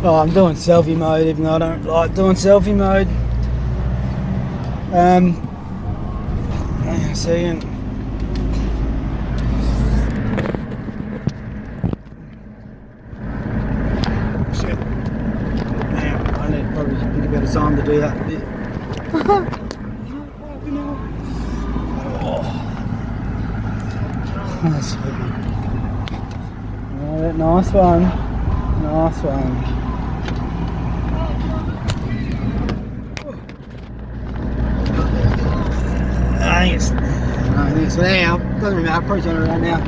Oh, I'm doing selfie mode, even though I don't like doing selfie mode. See, shit. Yeah, I need probably a bit better time to do that bit. That's so good. Alright, nice one. Nice one. I think it's now. Doesn't really matter. I'll probably turn it around now.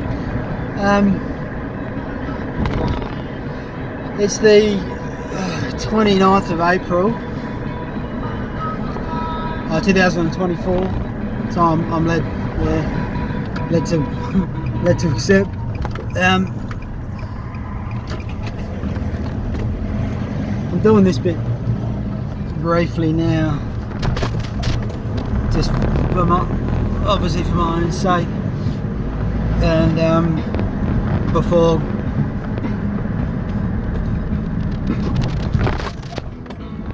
It's the 29th of April, 2024. So I'm led to accept. I'm doing this bit briefly now, just for obviously for my own sake, and before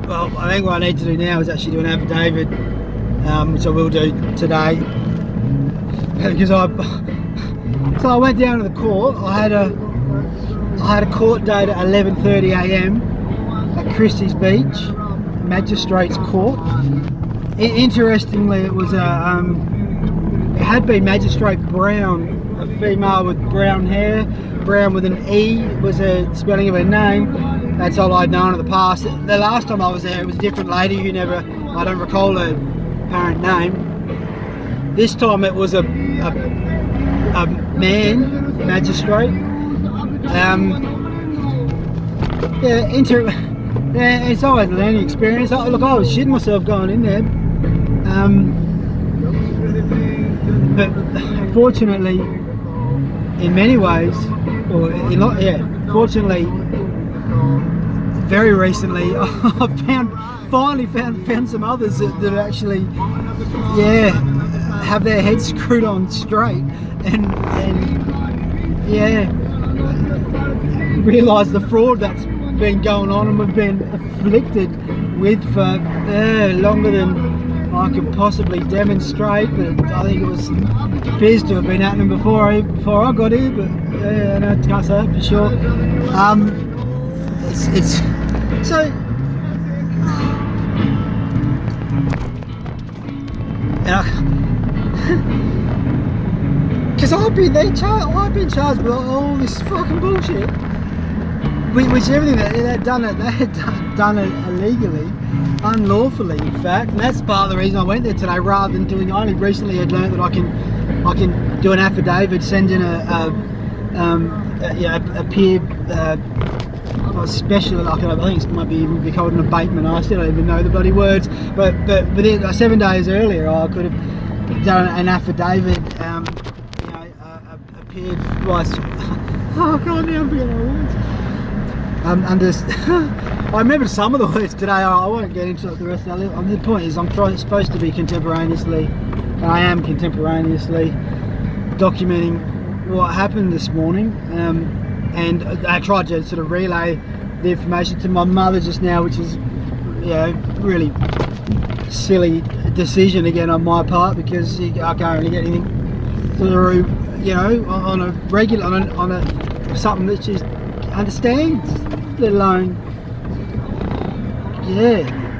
well, I think what I need to do now is actually do an affidavit, which I will do today, because so I went down to the court. I had a court date at 11:30 a.m. at Christie's Beach Magistrates Court. Interestingly, it was it had been Magistrate Brown, a female with brown hair. Brown with an E was a spelling of her name. That's all I'd known in the past. The last time I was there, it was a different lady who I don't recall her apparent name. This time it was a man magistrate. Yeah, it's always a learning experience. Look, I was shitting myself going in there. But fortunately, in many ways, fortunately, very recently, I finally found some others that actually, have their heads screwed on straight, and realise the fraud that's been going on and we've been afflicted with for longer than I could possibly demonstrate. But I think it appears to have been happening before I got here, but no, I can't say that for sure. It's so, because I've been charged with all this fucking bullshit, which everything that they had done it illegally, unlawfully, in fact. And that's part of the reason I went there today, rather than doing. I only recently had learned that I can do an affidavit, send in a peer special. I think it might be called an abatement. I still don't even know the bloody words. But within 7 days earlier, I could have done an affidavit. Appeared twice. Oh, I can't now forget my words. I remember some of the words today. I won't get into it the rest of it. The point is, I'm supposed to be contemporaneously, and I am contemporaneously documenting what happened this morning. And I tried to sort of relay the information to my mother just now, which is, really silly decision again on my part, because I can't really get anything through, on a regular, on a something that she understands, let alone,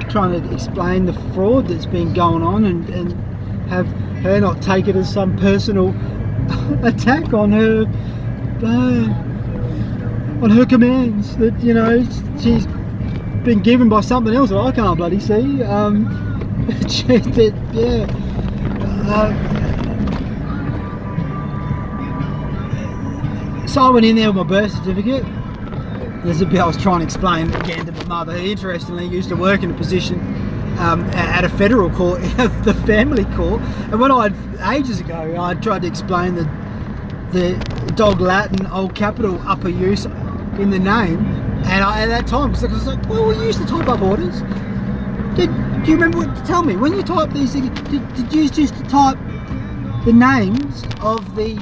trying to explain the fraud that's been going on, and have her not take it as some personal attack on her. On her commands that she's been given by something else that I can't bloody see. So I went in there with my birth certificate. There's a bit I was trying to explain again to my mother. Interestingly, used to work in a position at a federal court, the family court, and when ages ago I tried to explain the dog Latin old capital upper use in the name, and at that time I was like, well, we used to type up orders. Do you remember tell me, when you type these things, did you just type the names of the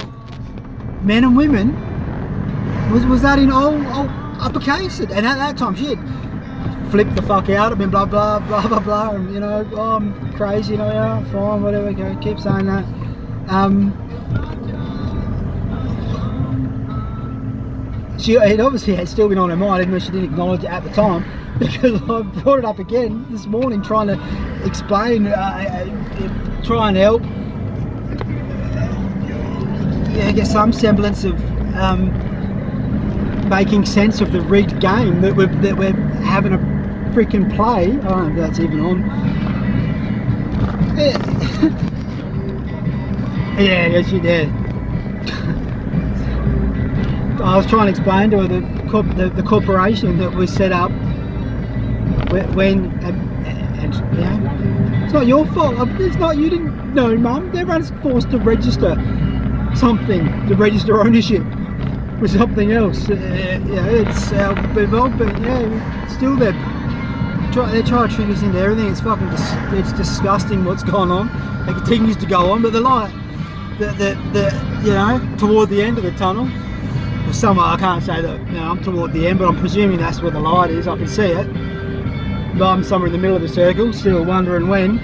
men and women? Was that in old uppercase it. And at that time, she had flipped the fuck out. I've been blah, blah, blah, blah, blah. And, you know, oh, I'm crazy, you know, yeah, fine, whatever, okay, keep saying that. It obviously had still been on her mind, even though she didn't acknowledge it at the time, because I brought it up again this morning, trying to explain, try and help, get some semblance of making sense of the rigged game that we're having a freaking play. I don't know if that's even on. Yeah, yes, you did. I was trying to explain to her the corporation that was set up when, and you know, it's not your fault. It's not, you didn't know, Mum. Everyone's forced to register something, to register ownership with something else. Yeah, it's involved, but yeah, still they're trying to trick us into everything. It's fucking, it's disgusting what's going on. It continues to go on, but the light, you know, toward the end of the tunnel. Somewhere, I can't say that, you know, I'm toward the end, but I'm presuming that's where the light is. I can see it, but I'm somewhere in the middle of the circle, still wondering when.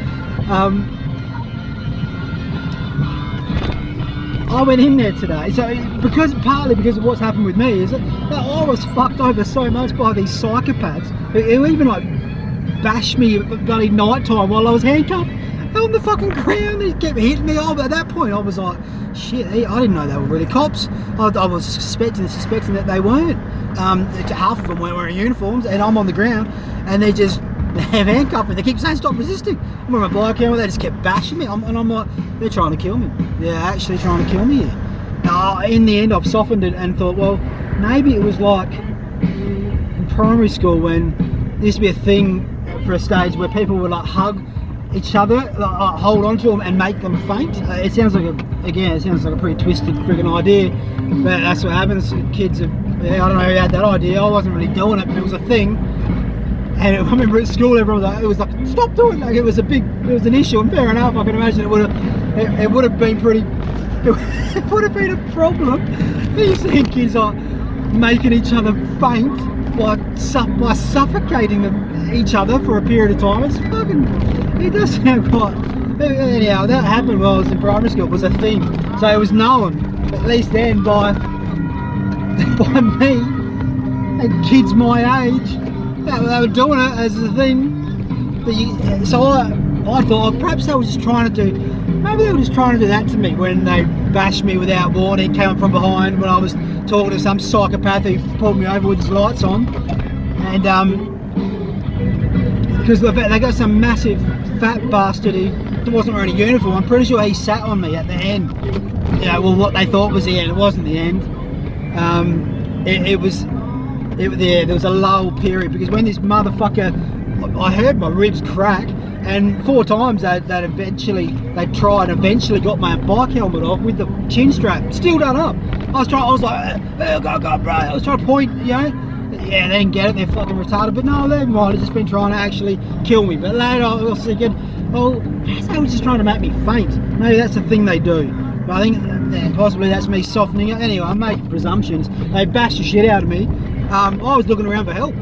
I went in there today, so partly because of what's happened with me, is that I was fucked over so much by these psychopaths who even like bashed me at bloody night time while I was handcuffed on the fucking ground. They kept hitting me. Oh, but at that point I was like, shit, I didn't know they were really cops. I was suspecting that they weren't. Half of them weren't wearing uniforms, and I'm on the ground and they just have handcuffed me. They keep saying stop resisting. I'm on my bike camera, they just kept bashing me, and I'm like, they're trying to kill me. They're actually trying to kill me here. In the end I've softened it and thought, well, maybe it was like in primary school when there used to be a thing for a stage where people would like hug each other, hold on to them and make them faint. It sounds like a pretty twisted friggin' idea, but that's what happens. Kids are, I don't know who had that idea. I wasn't really doing it, but it was a thing. And I remember at school everyone was like, stop doing that. It was an issue, and fair enough, I can imagine it would have been a problem. You see kids like making each other faint by suffocating each other for a period of time. It's fucking, it does sound quite, anyhow, that happened while I was in primary school. It was a thing, so it was known, at least then, by me and kids my age. They were doing it as a thing. But so I thought perhaps they were just trying to do, maybe they were just trying to do that to me when they bashed me without warning, came up from behind when I was talking to some psychopath who pulled me over with his lights on. And because they got some massive fat bastard who wasn't wearing a uniform. I'm pretty sure he sat on me at the end. You know, well, what they thought was the end, it wasn't the end. There was a lull period, because when this motherfucker, I heard my ribs crack, and 4 times they'd eventually got my bike helmet off with the chin strap still done up. I was like, go, bro. I was trying to point, you know. Yeah, they didn't get it, they're fucking retarded, but no, they might have just been trying to actually kill me. But later I was thinking, oh, perhaps they were just trying to make me faint. Maybe that's the thing they do. But I think possibly that's me softening it. Anyway, I'm making presumptions. They bashed the shit out of me. I was looking around for help.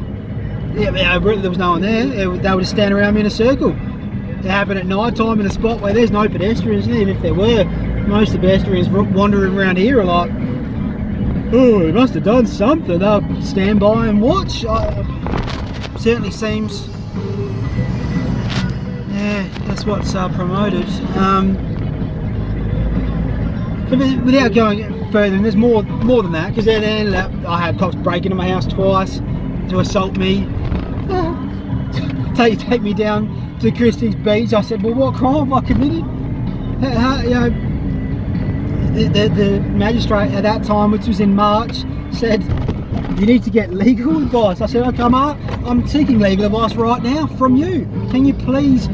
Yeah, there was no one there. They were just standing around me in a circle. It happened at night time in a spot where there's no pedestrians. Even if there were, most of the pedestrians wandering around here are like, oh, he must have done something. They'll stand by and watch. Certainly seems, yeah, that's what's promoted. But without going further, and there's more than that, because then I had cops break into my house twice to assault me, take me down to Christie's Beach. I said, well, what crime have I committed? You know, the magistrate at that time, which was in March, said, you need to get legal advice. I said, okay, I'm seeking legal advice right now from you. Can you please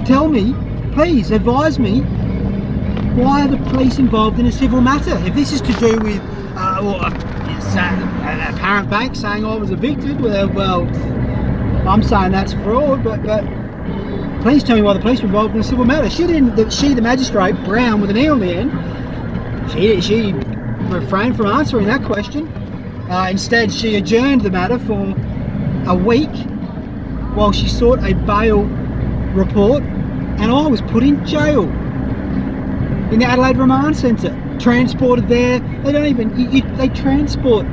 tell me, please advise me, why are the police involved in a civil matter? If this is to do with an apparent bank saying I was evicted, well, I'm saying that's fraud, but please tell me why the police were involved in a civil matter. She, the magistrate, Brown with an E on the end, she refrained from answering that question. Instead, she adjourned the matter for a week while she sought a bail report, and I was put in jail in the Adelaide Remand Centre. Transported there. They don't even, they transport.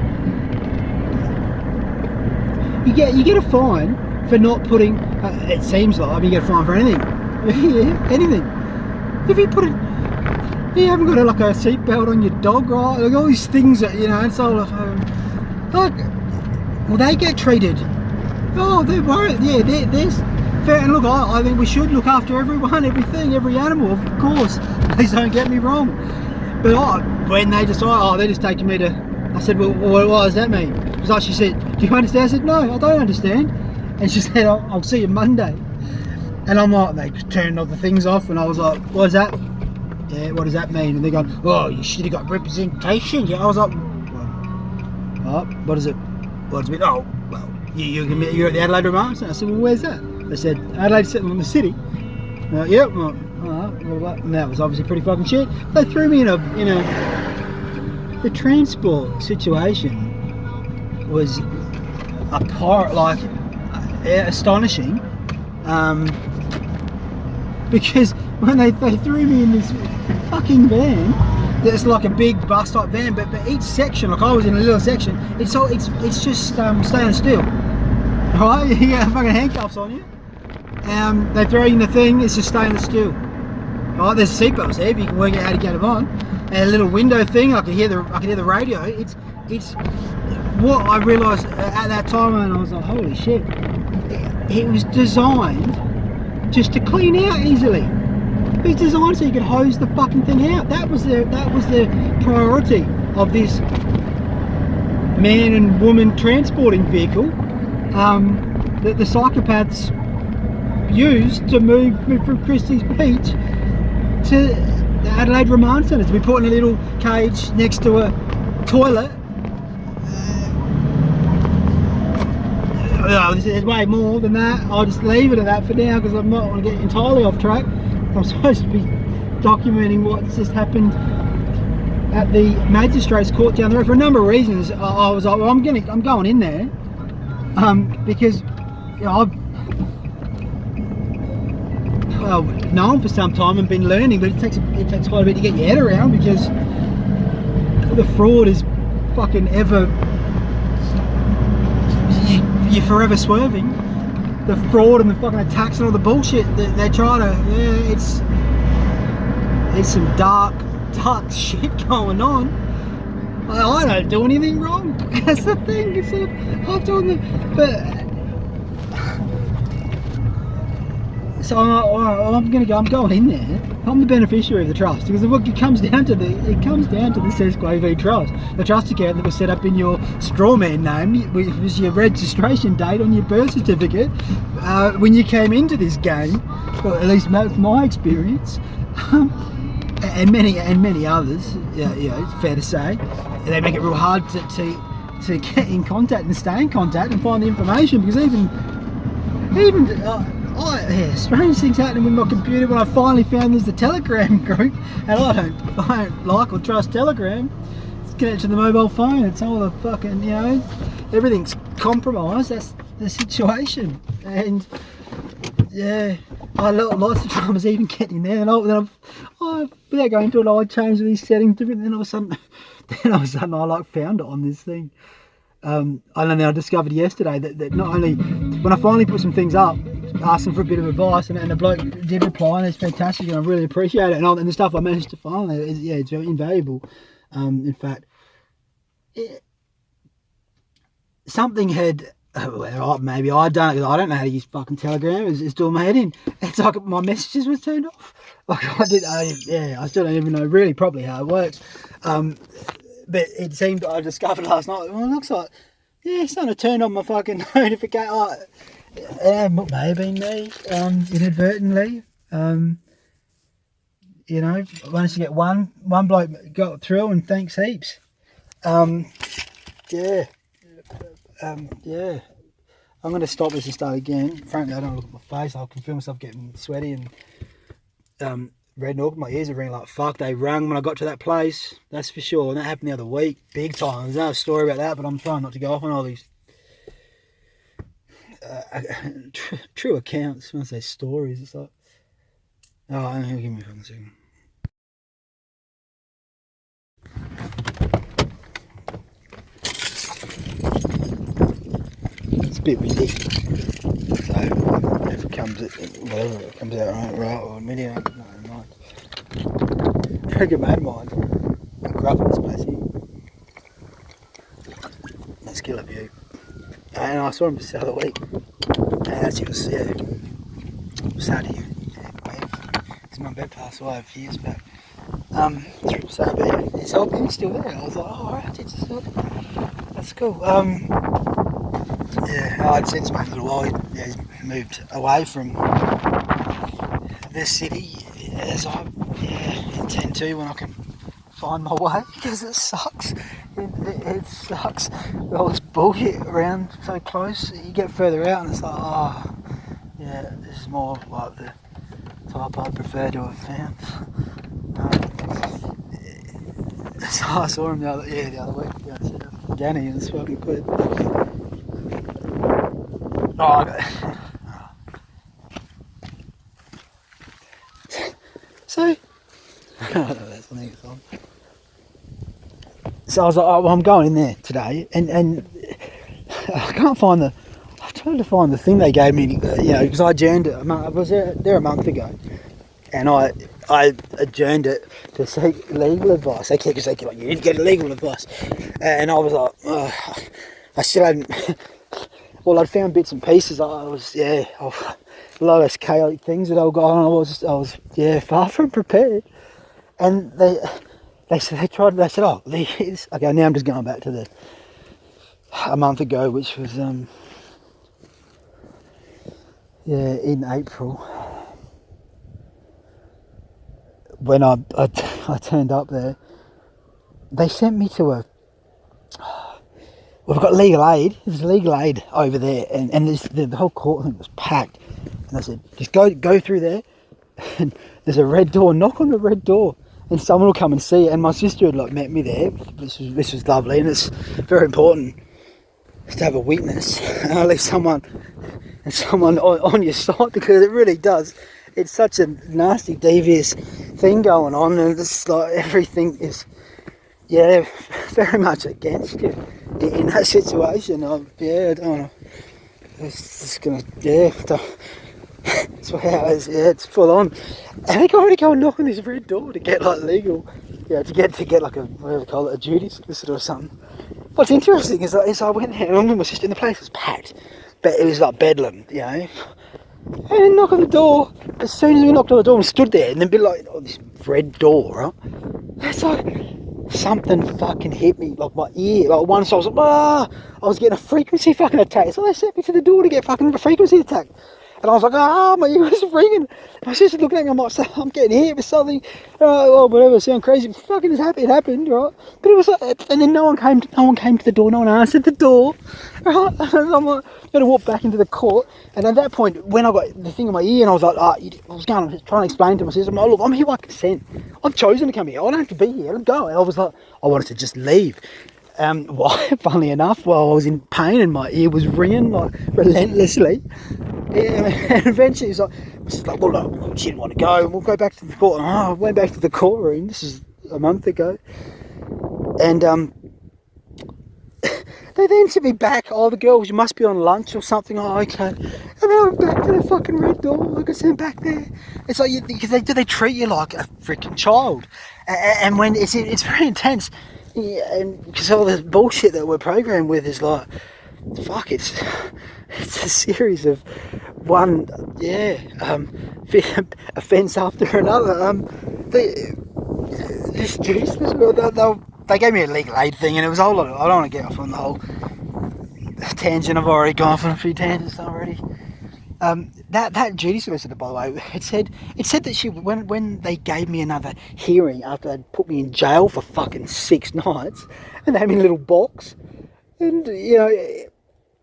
You get a fine for not putting, it seems like, you get a fine for anything. Yeah, anything. If you put it, you haven't got like a seatbelt on your dog, right? Like all these things that, it's all like, well, they get treated. Oh, they're worried. Yeah, there's fair. And look, I think we should look after everyone, everything, every animal, of course. Please don't get me wrong. But when they decide, they're just taking me to, I said, well, what does that mean? It was like, she said, do you understand? I said, no, I don't understand. And she said, I'll see you Monday. And I'm like, they turned all the things off, and I was like, what is that? Yeah, what does that mean? And they're going, oh, you should have got representation. Yeah, I was like, what is it? What does it mean? Oh, well, you're at the Adelaide Remand Centre. I said, well, where's that? They said, Adelaide Settlement in the city. Yep. And that was obviously pretty fucking shit. They threw me in the transport situation was astonishing, because when they threw me in this fucking van that's like a big bus type van, but each section, like I was in a little section, it's just staying still, right? You got fucking handcuffs on you. They throw you in the thing, it's just staying still. Right, there's seatbelts there if you can work out how to get them on, and a little window thing. I could hear the radio. It's what I realised at that time, and I was like, holy shit! It was designed just to clean out easily. It was designed so you could hose the fucking thing out. That was the priority of this man and woman transporting vehicle that the psychopaths used to move from Christie's Beach to the Adelaide Remand Centre, to be put in a little cage next to a toilet. There's way more than that. I'll just leave it at that for now, because I'm not going to get entirely off track. I'm supposed to be documenting what's just happened at the Magistrates Court down the road for a number of reasons. I was like, well, I'm going in there, because I've known for some time and been learning, but it takes quite a bit to get your head around, because the fraud is fucking you're forever swerving. The fraud and the fucking attacks and all the bullshit that they try to, it's some dark shit going on. I don't do anything wrong. That's the thing. It's like, so I'm going in there. I'm the beneficiary of the trust, because it comes down to the Sesquay v Trust, the trust account that was set up in your strawman name, which was your registration date on your birth certificate when you came into this game. Well, at least my experience, and many others. It's fair to say, they make it real hard to get in contact and stay in contact and find the information, because strange things happening with my computer when I finally found there's the Telegram group, and I don't like or trust Telegram. It's connected to the mobile phone. It's all the fucking, everything's compromised. That's the situation. And yeah, lots of dramas even getting there. And then without going into it, I changed these settings different. Then all of a sudden I found it on this thing. And then I discovered yesterday that not only, when I finally put some things up, asking for a bit of advice, and the bloke did reply, and it's fantastic, and I really appreciate it, and the stuff I managed to find there is, it's very invaluable. In fact, something had, maybe I don't know how to use fucking Telegram. It's doing my head in. It's like my messages was turned off. Like I still don't even know really properly how it works. But it seemed, I discovered last night, well, it looks like, something turned on my fucking notification. It may have been me, inadvertently. I managed to get one bloke got through, and thanks heaps. I'm going to stop this and start again. Frankly, I don't look at my face. I can feel myself getting sweaty and red and awkward. My ears are ringing like fuck. They rang when I got to that place. That's for sure. And that happened the other week. Big time. There's no story about that, but I'm trying not to go off on all these true accounts. When I say stories, it's like, oh, give me a fucking second. It's a bit windy, so if it comes, whatever it comes out right or midi, no, not. Very good mate of mine. I grew up in this place here. Let's get a view. And I saw him just the other week. And as you can see, sad here. His mum dad passed away a few years back. So but his old baby's still there. I was like, oh, alright, that's cool. Yeah, I'd seen his mate a little while. He's moved away from this city as I intend to when I can find my way, because it sucks. It sucks. All this bullshit around so close. You get further out and it's like, oh, yeah, this is more like the type I'd prefer to have found. So I saw him the other week. Yeah, Danny, and it's fucking good. Oh, so I was like, oh, well, I'm going in there today, and I can't find I've tried to find the thing they gave me, because I adjourned it. I was there a month ago, and I adjourned it to seek legal advice. They keep like, you need to get legal advice, and I was like, oh, I still hadn't. Well, I'd found bits and pieces. I was, a lot of those chaotic things that I got on. I was far from prepared. And they said, oh, okay, now I'm just going back to a month ago, which was, in April, when I turned up there. They sent me to we've got legal aid. There's legal aid over there, and the whole court thing was packed. And I said, just go through there, and there's a red door. Knock on the red door, and someone will come and see it. And my sister had met me there. This was lovely, and it's very important to have a witness, and at least someone on your side, because it really does. It's such a nasty, devious thing going on, and it's like everything is. Yeah, very much against you in that situation. I don't know. It's just gonna, it's how it is. Yeah, it's full on. And they got already go and knock on this red door to get like legal, to get like a, whatever they call it, a duty solicitor or something. What's interesting is I went there and I'm with my sister, and the place was packed, but it was like bedlam, And then knock on the door. As soon as we knocked on the door, we stood there, and then be like, oh, this red door, right? It's like. Something fucking hit me, like my ear, like once I was like, I was getting a frequency fucking attack. So they sent me to the door to get fucking a frequency attack. And I was like, my ear was ringing. My sister looking at me, I'm like, I'm getting hit with something. Well, whatever, sound crazy. Fucking it happened, right? But it was like, and then no one came to the door, no one answered the door, right? And I'm like, going to walk back into the court. And at that point, when I got the thing in my ear, and I was like, I was trying to explain to my sister, look, I'm here by consent. I've chosen to come here. I don't have to be here. Let go. And I was like, I wanted to just leave. Why? Funnily enough, while I was in pain and my ear was ringing like relentlessly, and eventually it's like, well, no, she didn't want to go, and we'll go back to the court. And I went back to the courtroom. This is a month ago, and they then sent me back. Oh, the girls, you must be on lunch or something. Oh, okay. And then I went back to the fucking red door. I got sent back there. It's like because they treat you like a freaking child, and when it's very intense. Yeah, and because all the bullshit that we're programmed with is like, fuck, it's a series of one, offence after another. They gave me a legal aid thing, and it was a whole lot. I don't want to get off on the whole tangent. I've already gone off on a few tangents already. That duty solicitor, by the way, it said that she when they gave me another hearing after they'd put me in jail for fucking 6 nights, and they had me in a little box, and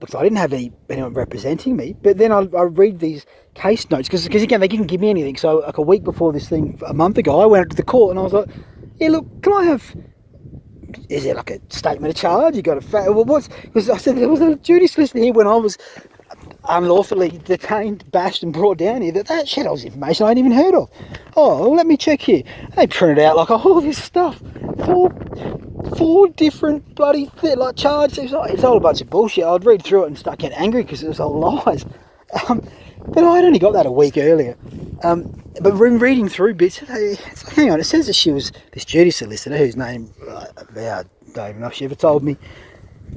because I didn't have anyone representing me. But then I read these case notes because again they didn't give me anything. So like a week before this thing, a month ago, I went up to the court and I was like, yeah, look, can I have? Is it like a statement of charge? You got a well, what's? Because I said there was a duty solicitor here when I was unlawfully detained, bashed, and brought down here. That shit was information I hadn't even heard of. Oh, well, let me check here. They printed out like all this stuff. Four different bloody like charges. It's all a bunch of bullshit. I'd read through it and start getting angry because it was all lies. But I'd only got that a week earlier. But when reading through bits, it's like, hang on, it says that she was this duty solicitor whose name I don't even know if she ever told me.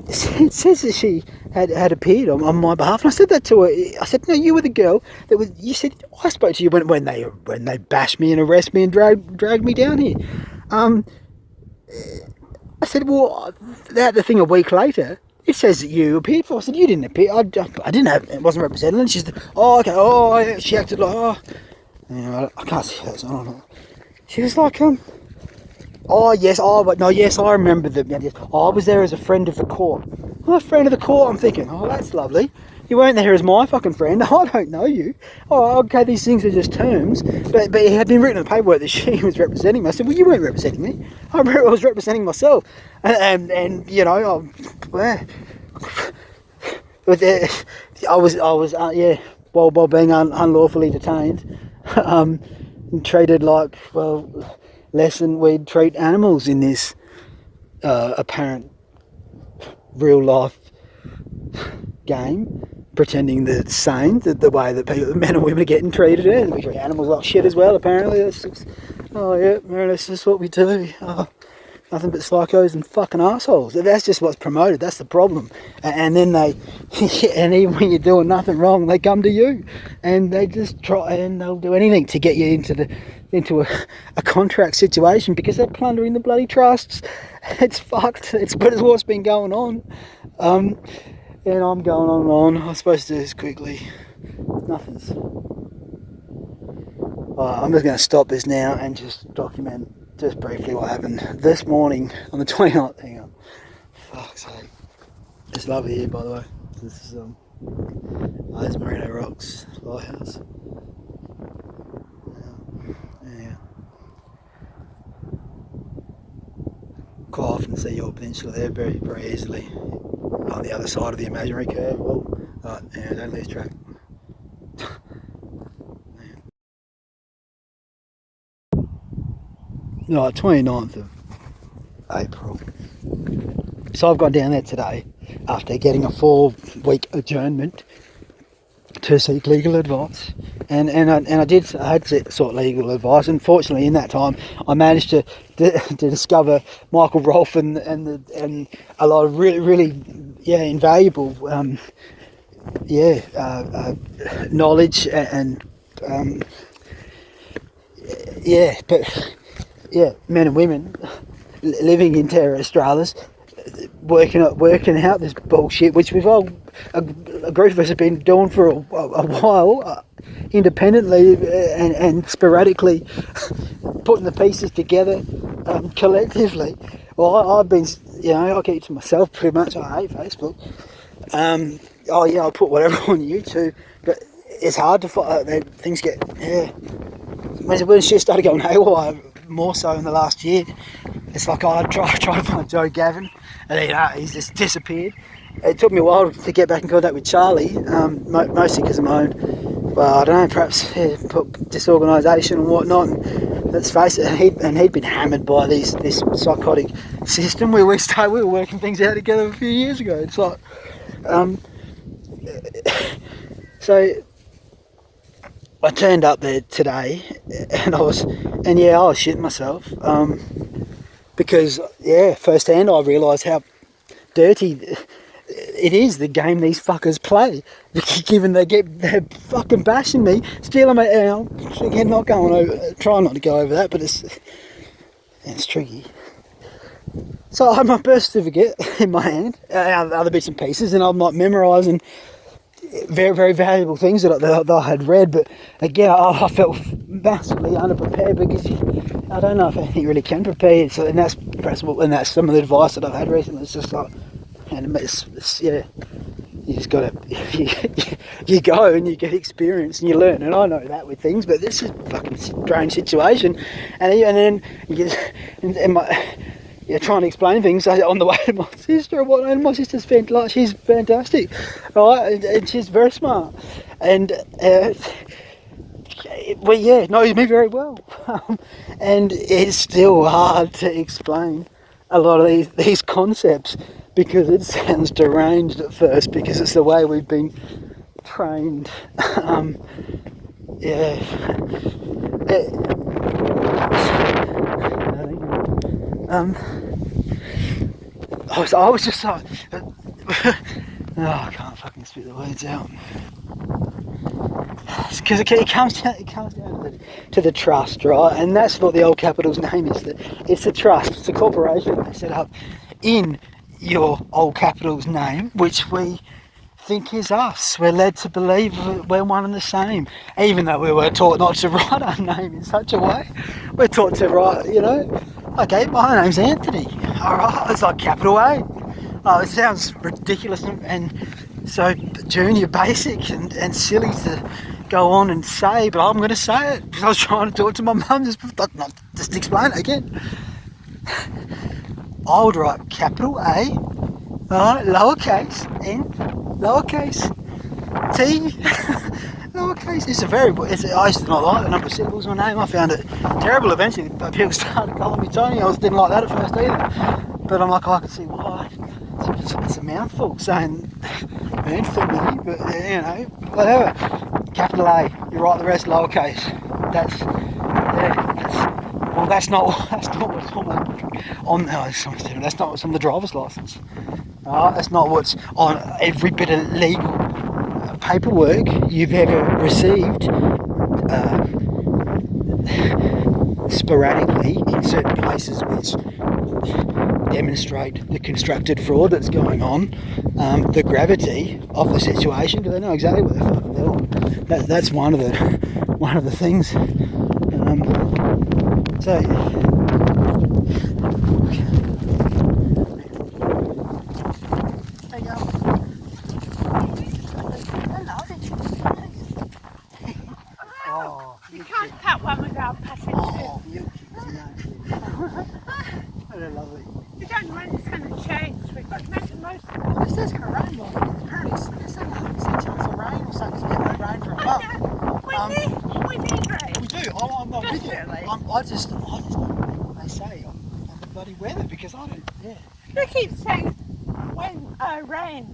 It says that she had appeared on my behalf, and I said that to her. I said, "No, you were the girl that was." You said I spoke to you when they bashed me and arrested me and dragged me down here. I said, "Well, the thing a week later, it says that you appeared for." I said, "You didn't appear. I didn't have. It wasn't represented." And she said, "Oh, okay. Oh, yeah." She acted like, "Oh, you know, I can't see her." So I don't know. She was like, "Oh yes, no, yes, I remember them. Yes. Oh, I was there as a friend of the court." Oh, a friend of the court. I'm thinking, oh, that's lovely. You weren't there as my fucking friend. I don't know you. Oh, okay, these things are just terms. But it had been written in the paperwork that she was representing me. I said, well, you weren't representing me. I was representing myself. And you know, I was while being unlawfully detained, treated like, well, less than we'd treat animals in this apparent real life game, pretending that it's sane, the way that men and women are getting treated, and we treat animals like shit as well. Apparently, oh yeah, that's just what we do. Oh, nothing but psychos and fucking assholes. That's just what's promoted. That's the problem. And then and even when you're doing nothing wrong, they come to you, and they just try, and they'll do anything to get you into a contract situation because they're plundering the bloody trusts. It's fucked. It's what's been going on. And I'm going on and on. I was supposed to do this quickly. Nothing's. I'm just going to stop this now and just document just briefly what happened this morning on the 29th. Hang on. Fuck's sake. It's lovely here, by the way. This is there's Merino Rocks Lighthouse. Yeah. Quite often see your peninsula there very, very easily on the other side of the imaginary curve. Oh, yeah, don't lose track. No, 29th of April. So I've gone down there today after getting a 4-week adjournment to seek legal advice, and I had to sought legal advice. Unfortunately, in that time, I managed to discover Michael Rolfe and a lot of really invaluable knowledge and men and women living in Terra Australis, working out this bullshit, which we've all, a group of us have been doing for a while, independently and sporadically, putting the pieces together collectively. Well, I've been, I keep it to myself pretty much. I hate Facebook. I'll put whatever on YouTube, but it's hard to find. Things get when shit started going haywire, more so in the last year. It's like I try to find Joe Gavin, and he's just disappeared. It took me a while to get back in contact with Charlie, mostly because of my own, well, I don't know, perhaps disorganisation and whatnot. And let's face it, he'd been hammered by this psychotic system. We were working things out together a few years ago. It's like, so I turned up there today, and I was shitting myself. Because, firsthand I realised how dirty it is, the game these fuckers play. Given they're fucking bashing me. Still, again, not going over, trying not to go over that, but it's tricky. So I had my birth certificate in my hand, other bits and pieces, and I'm like memorising very, very valuable things that I had read, but again, I felt massively underprepared because I don't know if anything really can prepare you. So, and that's some of the advice that I've had recently. It's just like, and you just got to, you go and you get experience and you learn. And I know that with things, but this is a fucking strange situation. And then you get, you're trying to explain things on the way to my sister and whatnot. And my sister's fantastic, she's fantastic, right? And she's very smart. And knows me very well. And it's still hard to explain a lot of these concepts, because it sounds deranged at first, because it's the way we've been trained. I was just like, I can't fucking spit the words out. Because it comes down to the trust, right? And that's what the Old Capital's name is. It's the trust. It's a corporation they set up in your Old Capital's name, which we think is us. We're led to believe we're one and the same, even though we were taught not to write our name in such a way. We're taught to write, okay, my name's Anthony. All right, it's like capital A. Oh, it sounds ridiculous and so junior basic and silly to go on and say, but I'm going to say it because I was trying to do it to my mum, just explain it again. I would write capital A, lowercase n, lowercase t, lowercase. I used to not like the number of syllables in my name. I found it terrible eventually, but people started calling me Tony. I didn't like that at first either. But I'm like, I can see why. It's a mouthful saying Anthony, but whatever. Capital A, you write the rest lowercase. That's not what's that's not what's on the driver's license. That's not what's on every bit of legal paperwork you've ever received sporadically in certain places which demonstrate the constructed fraud that's going on, the gravity of the situation, because they know exactly what they're fucking doing. That's one of the things. So there you go. You can't cut one without passing two. They're lovely. We don't know when it's going to change. We've got to make the most of it. It says going to rain, well, apparently there's a chance of rain or something, because we haven't had rain for a month. We need rain. We do. I'm not with you. Definitely. I just don't know what they say on the bloody weather, because I don't. Yeah. They keep saying when rain,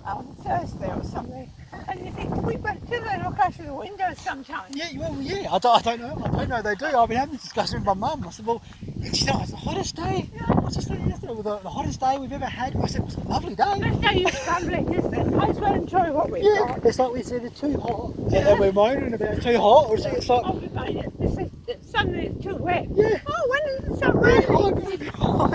on Thursday or something, and you think do they look out through the windows sometimes? Yeah. Well, yeah. I don't know. I don't know. They do. I've been having this discussion with my mum. I said, well, it's the hottest day. I was just thinking yesterday, the hottest day we've ever had. I said, it was a lovely day. There's no use grumbling, is there? Might as well enjoy what we've got. It's like we said it's too hot. Yeah. And we're moaning about too hot, or it's like. Oh, we made it. Suddenly it's too wet. Yeah. Oh, when does it start raining? Oh, I'm going to be hot.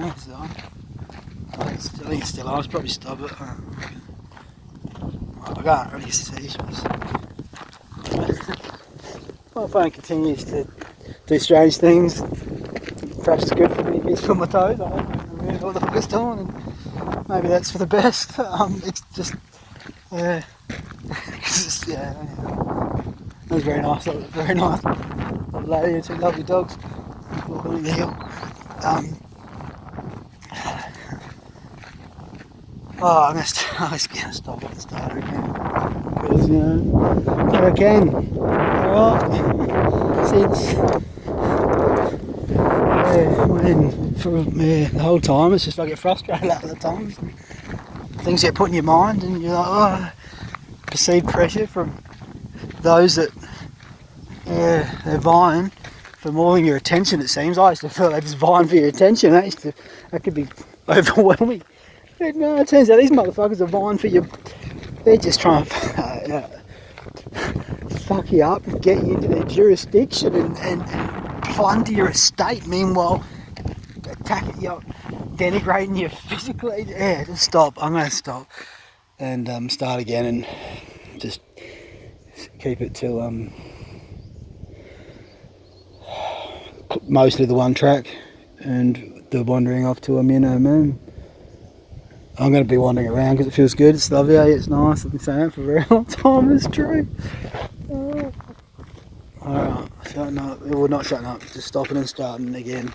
It's on. I think it's still on. I'll probably stop it. I can't really see. My phone continues to do strange things. Perhaps it's good for me to be on my toes. I don't know really what the fuck it's doing, and maybe that's for the best. It's just, it was very nice. It was very nice. Lovely lady and two lovely dogs walking on the hill. I'm just gonna stop at the start again, because never can. Alright, since the whole time it's just I get frustrated a lot of the times. Things get put in your mind, and you're like, perceived pressure from those that they're vying for more than your attention. It seems I used to feel they just vying for your attention. That could be overwhelming. But no, it turns out these motherfuckers are vying for your. They're just trying to fuck you up and get you into their jurisdiction and plunder your estate, meanwhile attacking you, denigrating you physically. Yeah, just stop. I'm going to stop and start again and just keep it till mostly the one track and the wandering off to a minnow moon. I'm going to be wandering around because it feels good. It's lovely, it's nice. I've been saying that for a very long time. It's true. Alright, shutting up. Well, not shutting up, just stopping and starting again.